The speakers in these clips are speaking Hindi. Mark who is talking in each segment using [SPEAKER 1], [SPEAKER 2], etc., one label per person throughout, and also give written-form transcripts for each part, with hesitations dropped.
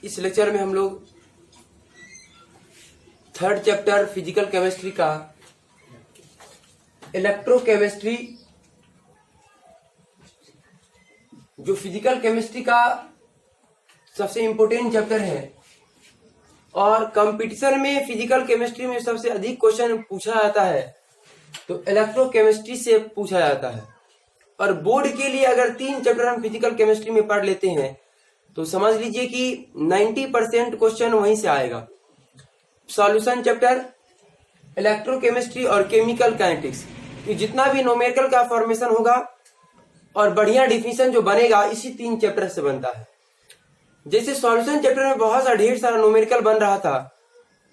[SPEAKER 1] इस लेक्चर में हम लोग थर्ड चैप्टर फिजिकल केमिस्ट्री का इलेक्ट्रोकेमिस्ट्री, जो फिजिकल केमिस्ट्री का सबसे इम्पोर्टेंट चैप्टर है और कंपटीशन में फिजिकल केमिस्ट्री में सबसे अधिक क्वेश्चन पूछा जाता है तो इलेक्ट्रोकेमिस्ट्री से पूछा जाता है। और बोर्ड के लिए अगर 3 चैप्टर हम फिजिकल केमिस्ट्री में पढ़ लेते हैं तो समझ लीजिए कि 90% क्वेश्चन वहीं से आएगा। सॉल्यूशन चैप्टर, इलेक्ट्रोकेमिस्ट्री और केमिकल काइनेटिक्स, तो जितना भी न्यूमेरिकल का फॉर्मेशन होगा और बढ़िया डिफिनेशन जो बनेगा इसी 3 चैप्टर से बनता है। जैसे सॉल्यूशन चैप्टर में बहुत सारा ढेर सारा न्यूमेरिकल बन रहा था,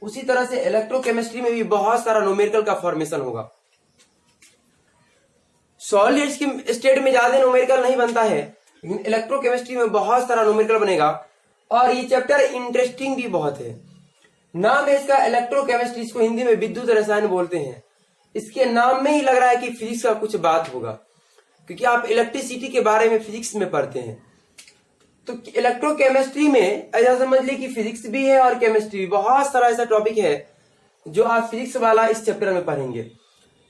[SPEAKER 1] उसी तरह से इलेक्ट्रोकेमिस्ट्री में भी बहुत सारा न्यूमेरिकल का फॉर्मेशन होगा। सॉलिड्स के स्टेट में ज्यादा न्यूमेरिकल नहीं बनता है, लेकिन इलेक्ट्रोकेमिस्ट्री में बहुत सारा न्यूमेरिकल बनेगा और ये चैप्टर इंटरेस्टिंग भी बहुत है। नाम है इसका इलेक्ट्रोकेमिस्ट्री, इसको हिंदी में विद्युत रसायन बोलते हैं। इसके नाम में ही लग रहा है कि फिजिक्स का कुछ बात होगा, क्योंकि आप इलेक्ट्रिसिटी के बारे में फिजिक्स में पढ़ते हैं। तो इलेक्ट्रोकेमिस्ट्री में ऐसा समझ लीजिए कि फिजिक्स भी है और केमिस्ट्री भी, बहुत सारा ऐसा टॉपिक है जो आप फिजिक्स वाला इस चैप्टर में पढ़ेंगे।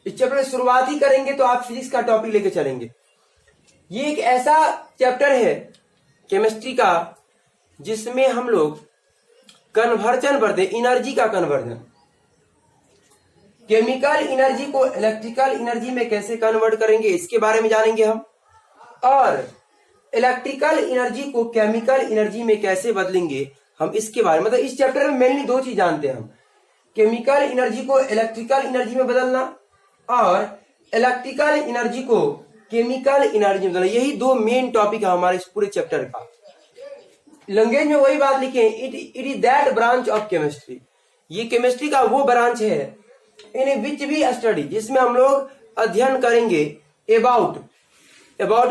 [SPEAKER 1] इस चैप्टर में शुरुआत ही करेंगे तो आप फिजिक्स का टॉपिक लेके चलेंगे। ये एक ऐसा चैप्टर है केमिस्ट्री का जिसमें हम लोग कन्वर्जन पढ़ते हैं, एनर्जी का कन्वर्जन। केमिकल एनर्जी को इलेक्ट्रिकल एनर्जी में कैसे कन्वर्ट करेंगे इसके बारे में जानेंगे हम, और इलेक्ट्रिकल एनर्जी को केमिकल एनर्जी में कैसे बदलेंगे हम इसके बारे में। मतलब इस चैप्टर में मेनली 2 चीज जानते हैं हम, केमिकल एनर्जी को इलेक्ट्रिकल एनर्जी में बदलना और इलेक्ट्रिकल एनर्जी को केमिकल एनर्जी में बदलना। यही 2 मेन टॉपिक है हमारे इस पूरे चैप्टर का। लैंग्वेज में वही बात लिखे, it is that branch of chemistry, ये केमिस्ट्री का वो ब्रांच है इन विच वी स्टडी, जिसमें हम लोग अध्ययन करेंगे अबाउट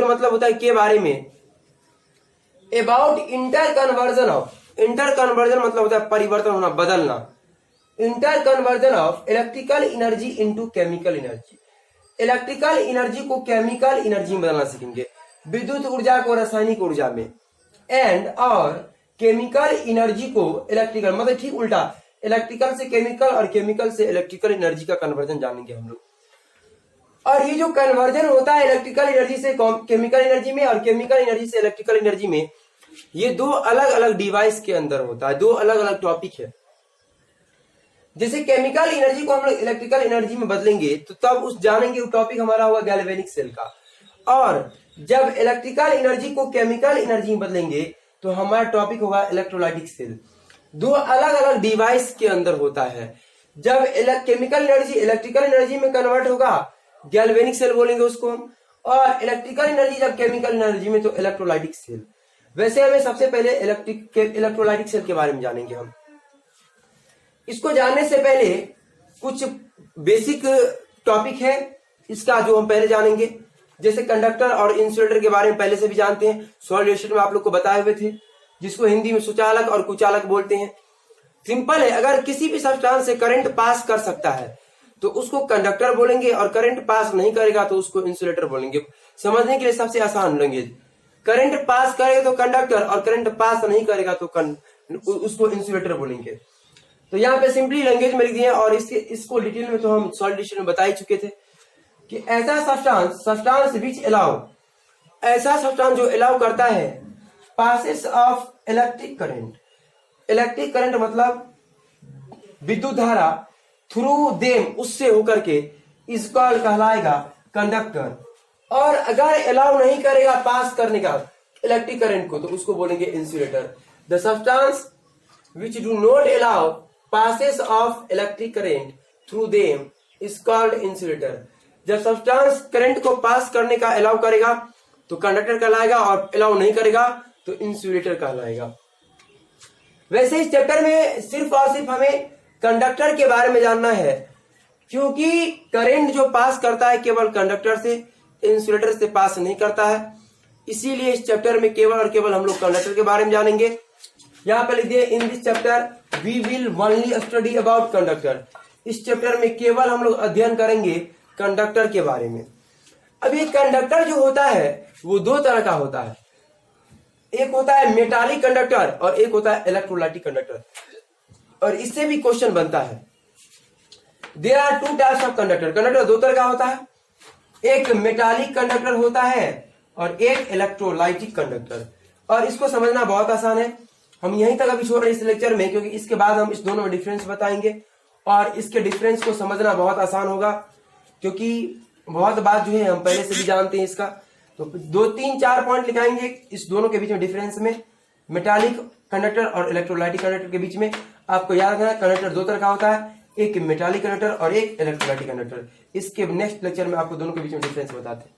[SPEAKER 1] मतलब होता है के बारे में, अबाउट इंटरकन्वर्जन मतलब होता है परिवर्तन होना, बदलना, interconversion of electrical energy into chemical energy. Electrical energy को केमिकल एनर्जी में बदलना सीखेंगे, विद्युत ऊर्जा को रासायनिक ऊर्जा में, एंड और केमिकल एनर्जी को इलेक्ट्रिकल, मतलब ठीक उल्टा, इलेक्ट्रिकल से केमिकल और केमिकल से इलेक्ट्रिकल एनर्जी का कन्वर्जन जानेंगे हम लोग। और ये जो कन्वर्जन होता है इलेक्ट्रिकल एनर्जी से केमिकल एनर्जी में और केमिकल एनर्जी से इलेक्ट्रिकल एनर्जी में, ये 2 अलग अलग डिवाइस के अंदर होता है, 2 अलग अलग टॉपिक है। जैसे केमिकल एनर्जी को हम लोग इलेक्ट्रिकल एनर्जी में बदलेंगे तो तब उस जानेंगे वो टॉपिक हमारा होगा गैल्वेनिक सेल का, और जब इलेक्ट्रिकल एनर्जी को केमिकल एनर्जी में बदलेंगे तो हमारा टॉपिक होगा इलेक्ट्रोलाइटिक सेल। 2 अलग अलग डिवाइस के अंदर होता है। जब केमिकल एनर्जी इलेक्ट्रिकल एनर्जी में कन्वर्ट होगा गैल्वेनिक सेल बोलेंगे उसको हम, और इलेक्ट्रिकल एनर्जी जब केमिकल एनर्जी में तो इलेक्ट्रोलाइटिक सेल। वैसे हमें सबसे पहले इलेक्ट्रोलाइटिक सेल के बारे में जानेंगे हम। इसको जानने से पहले कुछ बेसिक टॉपिक है इसका जो हम पहले जानेंगे। जैसे कंडक्टर और इंसुलेटर के बारे में पहले से भी जानते हैं, सॉल्यूशन में आप लोग को बताए हुए थे, जिसको हिंदी में सुचालक और कुचालक बोलते हैं। सिंपल है, अगर किसी भी सब्सटेंस से करंट पास कर सकता है तो उसको कंडक्टर बोलेंगे, और करंट पास नहीं करेगा तो उसको इंसुलेटर बोलेंगे। समझने के लिए सबसे आसान लैंग्वेज, करंट पास करेगा तो कंडक्टर और करंट पास नहीं करेगा तो उसको इंसुलेटर बोलेंगे। तो यहाँ पे सिंपली लैंग्वेज में लिख दिए, और इसको डिटेल में तो हम सॉल्यूशन में बता ही चुके थे कि ऐसा सब्सटेंस विच अलाउ, ऐसा सब्सटेंस जो अलाउ करता है पासेस ऑफ इलेक्ट्रिक करंट मतलब विद्युत धारा थ्रू देम, उससे होकर के, इस कॉल्ड कहलाएगा कंडक्टर। और अगर अलाउ नहीं करेगा पास करने का इलेक्ट्रिक करंट को तो उसको बोलेंगे insulator. The substance which do not allow passes of electric current through them is called insulator। जब सब्सटेंस करंट को पास करने का अलाउ करेगा तो कंडक्टर कहलाएगा, और अलाउ नहीं करेगा तो इंसुलेटर कहलाएगा। वैसे इस चैप्टर में सिर्फ और सिर्फ हमें कंडक्टर के बारे में जानना है, क्योंकि करंट जो पास करता है केवल कंडक्टर से, इंसुलेटर से पास नहीं करता है। इसीलिए इस चैप्टर में केवल और केवल हम लोग कंडक्टर के बारे में जानेंगे। यहाँ पे लिख दिए, in this chapter we will only study about conductor. इस चैप्टर में केवल हम लोग अध्ययन करेंगे कंडक्टर के बारे में। अब ये कंडक्टर जो होता है वो 2 तरह का होता है, एक होता है मेटालिक कंडक्टर और एक होता है इलेक्ट्रोलाइटिक कंडक्टर। और इससे भी क्वेश्चन बनता है। There are two types of conductor. Conductor दो तरह का होता है, एक मेटालिक कंडक्टर होता है और एक इलेक्ट्रोलाइटिक कंडक्टर। और इसको समझना बहुत आसान है। हम यहीं तक अभी छोड़ रहे हैं इस लेक्चर में, क्योंकि इसके बाद हम इस दोनों में डिफरेंस बताएंगे और इसके डिफरेंस को समझना बहुत आसान होगा, क्योंकि बहुत बात जो है हम पहले से भी जानते हैं इसका। तो 2-3-4 पॉइंट लिखाएंगे इस दोनों के बीच में डिफरेंस में, मेटालिक कंडक्टर और इलेक्ट्रोलाइटिक कंडक्टर के बीच में। आपको याद रखना कंडक्टर दो तरह का होता है, एक मेटालिक कंडक्टर और एक इलेक्ट्रोलाइटिक कंडक्टर। इसके नेक्स्ट लेक्चर में आपको दोनों के बीच में डिफरेंस बताते हैं।